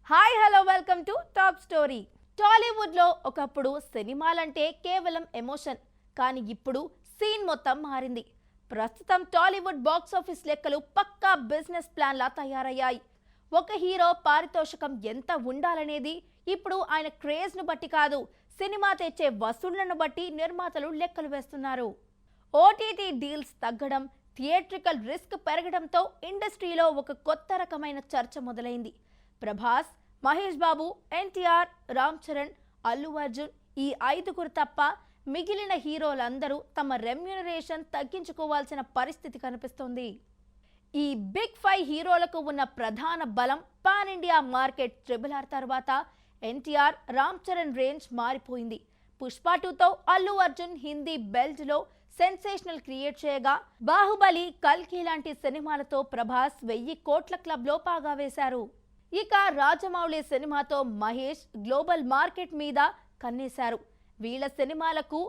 Hi hello welcome to top story. టాలీవుడ్లో ఒకప్పుడు సినిమాలంటే కేవలం ఎమోషన్, కానీ ఇప్పుడు సీన్ మొత్తం మారింది. ప్రస్తుతం టాలీవుడ్ బాక్స్ ఆఫీస్ లెక్కలు పక్కా బిజినెస్ ప్లాన్లా తయారయ్యాయి. ఒక హీరో పారితోషికం ఎంత ఉండాలనేది ఇప్పుడు ఆయన క్రేజ్ను బట్టి కాదు, సినిమా తెచ్చే వసూళ్లను బట్టి నిర్మాతలు లెక్కలు వేస్తున్నారు. ఓటీటీ డీల్స్ తగ్గడం, థియేట్రికల్ రిస్క్ పెరగడంతో ఇండస్ట్రీలో ఒక కొత్త రకమైన చర్చ మొదలైంది. ప్రభాస్, మహేష్ బాబు, ఎన్టీఆర్, రామ్ చరణ్, అల్లు అర్జున్ ఈ ఐదుగురు తప్ప మిగిలిన హీరోలందరూ తమ రెమ్యూనరేషన్ తగ్గించుకోవాల్సిన పరిస్థితి కనిపిస్తోంది. ఈ బిగ్ 5 హీరోలకు ఉన్న ప్రధాన బలం పాన్ ఇండియా మార్కెట్. RRR తర్వాత ఎన్టీఆర్, రామ్ చరణ్ రేంజ్ మారిపోయింది. పుష్ప 2తో అల్లు అర్జున్ హిందీ బెల్ట్ లో సెన్సేషనల్ క్రియేట్ చేయగా, బాహుబలి, కల్కి లాంటి సినిమాలతో ప్రభాస్ 1000 కోట్ల క్లబ్ లో పాగా వేశారు. ఇక రాజమౌళి సినిమాతో మహేష్ గ్లోబల్ మార్కెట్ మీద కన్నేశారు. వీళ్ళ సినిమాలకు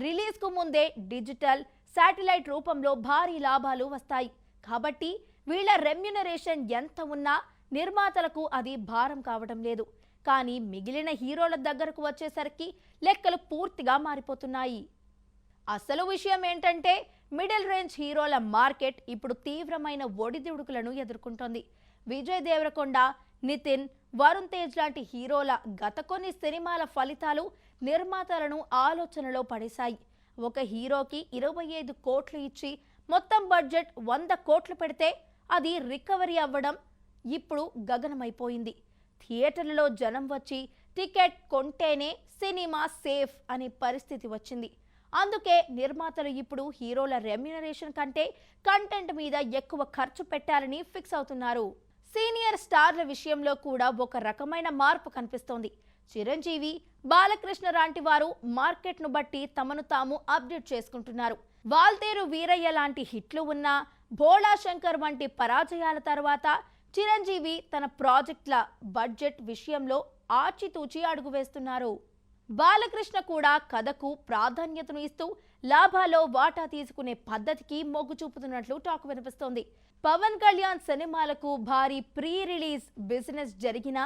రిలీజ్ కు ముందే డిజిటల్, శాటిలైట్ రూపంలో భారీ లాభాలు వస్తాయి. కాబట్టి వీళ్ళ రెమ్యూనరేషన్ ఎంత ఉన్నా నిర్మాతలకు అది భారం కావడం లేదు. కానీ మిగిలిన హీరోల దగ్గరకు వచ్చేసరికి లెక్కలు పూర్తిగా మారిపోతున్నాయి. అసలు విషయం ఏంటంటే, మిడిల్ రేంజ్ హీరోల మార్కెట్ ఇప్పుడు తీవ్రమైన ఒడిదుడుకులను ఎదుర్కొంటోంది. విజయ్ దేవరకొండ, నితిన్, వరుణ్ తేజ్ లాంటి హీరోల గత కొన్ని సినిమాల ఫలితాలు నిర్మాతలను ఆలోచనలో పడేశాయి. ఒక హీరోకి 25 కోట్లు ఇచ్చి మొత్తం బడ్జెట్ 100 కోట్లు పెడితే అది రికవరీ అవ్వడం ఇప్పుడు గగనమైపోయింది. థియేటర్లలో జనం వచ్చి టికెట్ కొంటేనే సినిమా సేఫ్ అనే పరిస్థితి వచ్చింది. అందుకే నిర్మాతలు ఇప్పుడు హీరోల రెమ్యూనరేషన్ కంటే కంటెంట్ మీద ఎక్కువ ఖర్చు పెట్టాలని ఫిక్స్ అవుతున్నారు. సీనియర్ స్టార్ల విషయంలో కూడా ఒక రకమైన మార్పు కనిపిస్తోంది. చిరంజీవి, బాలకృష్ణ లాంటి వారు మార్కెట్ను బట్టి తమను తాము అప్డేట్ చేసుకుంటున్నారు. వాల్తేరు వీరయ్య లాంటి హిట్లు ఉన్న, భోళా శంకర్ వంటి పరాజయాల తర్వాత చిరంజీవి తన ప్రాజెక్టుల బడ్జెట్ విషయంలో ఆచితూచి అడుగు వేస్తున్నారు. బాలకృష్ణ కూడా కథకు ప్రాధాన్యతను ఇస్తూ లాభాలో వాటా తీసుకునే పద్ధతికి మొగ్గు చూపుతున్నట్లు టాక్ వినిపిస్తోంది. పవన్ కళ్యాణ్ సినిమాలకు భారీ ప్రీ రిలీజ్ బిజినెస్ జరిగిన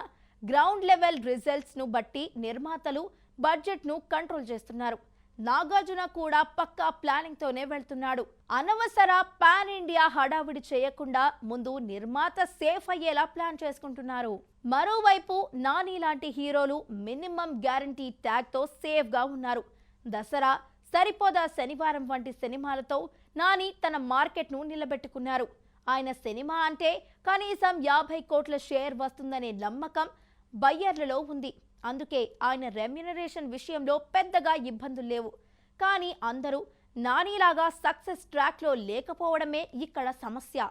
గ్రౌండ్ లెవెల్ రిజల్ట్స్ ను బట్టి నిర్మాతలు బడ్జెట్ ను కంట్రోల్ చేస్తున్నారు. నాగార్జున కూడా పక్కా ప్లానింగ్ తోనే వెళ్తున్నాడు. అనవసర పాన్ ఇండియా హడావిడి చేయకుండా ముందు నిర్మాత సేఫ్ అయ్యేలా ప్లాన్ చేసుకుంటున్నారు. మరోవైపు నాని లాంటి హీరోలు మినిమం గ్యారంటీ ట్యాగ్ తో సేఫ్ గా ఉన్నారు. దసరా, సరిపోదా శనివారం వంటి సినిమాలతో నాని తన మార్కెట్ ను నిలబెట్టుకున్నారు. ఆయన సినిమా అంటే కనీసం 50 కోట్ల షేర్ వస్తుందనే నమ్మకం బయ్యర్లలో ఉంది. అందుకే ఆయన రెమ్యూనరేషన్ విషయంలో పెద్దగా ఇబ్బందులు లేవు. కానీ అందరూ నానిలాగా సక్సెస్ ట్రాక్లో లేకపోవడమే ఇక్కడ సమస్య.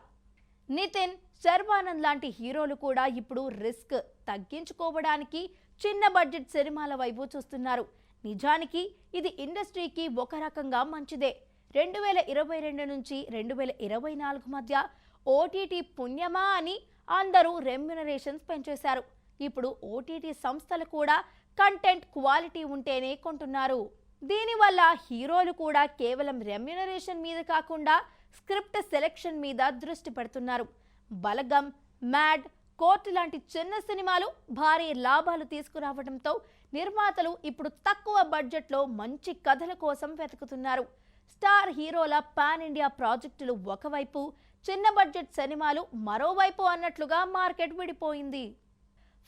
నితిన్, శర్వానంద్ లాంటి హీరోలు కూడా ఇప్పుడు రిస్క్ తగ్గించుకోవడానికి చిన్న బడ్జెట్ సినిమాల వైపు చూస్తున్నారు. నిజానికి ఇది ఇండస్ట్రీకి ఒక రకంగా మంచిదే. 2022 నుంచి 2024 మధ్య ఓటీటీ పుణ్యమా అని అందరూ రెమ్యూనరేషన్స్ పెంచేశారు. ఇప్పుడు ఓటీటీ సంస్థలు కూడా కంటెంట్ క్వాలిటీ ఉంటేనే కొంటున్నారు. దీనివల్ల హీరోలు కూడా కేవలం రెమ్యూనరేషన్ మీద కాకుండా స్క్రిప్ట్ సెలెక్షన్ మీద దృష్టి పెడుతున్నారు. బలగం, మ్యాడ్, కోర్టు లాంటి చిన్న సినిమాలు భారీ లాభాలు తీసుకురావడంతో నిర్మాతలు ఇప్పుడు తక్కువ బడ్జెట్లో మంచి కథల కోసం వెతుకుతున్నారు. స్టార్ హీరోల పాన్ ఇండియా ప్రాజెక్టులు ఒకవైపు, చిన్న బడ్జెట్ సినిమాలు మరోవైపు అన్నట్లుగా మార్కెట్ విడిపోయింది.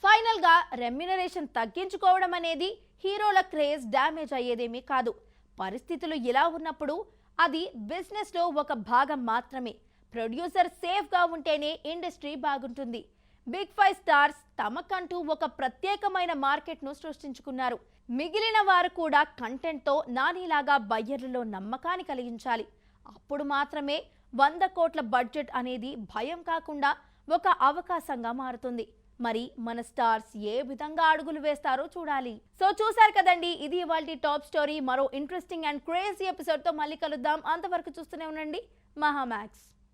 ఫైనల్ గా రెమ్యూనరేషన్ తగ్గించుకోవడం అనేది హీరోల క్రేజ్ డ్యామేజ్ అయ్యేదేమీ కాదు. పరిస్థితులు ఇలా ఉన్నప్పుడు అది బిజినెస్ లో ఒక భాగం మాత్రమే. ప్రొడ్యూసర్ సేఫ్ గా ఉంటేనే ఇండస్ట్రీ బాగుంటుంది. బిగ్ 5 స్టార్స్ తమకంటూ ఒక ప్రత్యేకమైన మార్కెట్ ను సృష్టించుకున్నారు. మిగిలిన వారు కూడా కంటెంట్ తో నానిలాగా బయ్యర్లలో నమ్మకాన్ని కలిగించాలి. అప్పుడు మాత్రమే 100 కోట్ల బడ్జెట్ అనేది భయం కాకుండా ఒక అవకాశంగా మారుతుంది. మరి మన స్టార్స్ ఏ విధంగా అడుగులు వేస్తారో చూడాలి. సో చూసారు కదండి, ఇది ఇవాల్టి టాప్ స్టోరీ. మరో ఇంట్రెస్టింగ్ అండ్ క్రేజీ ఎపిసోడ్ తో మళ్ళీ కలుద్దాం. అంతవరకు చూస్తూనే ఉండండి మహామాక్స్.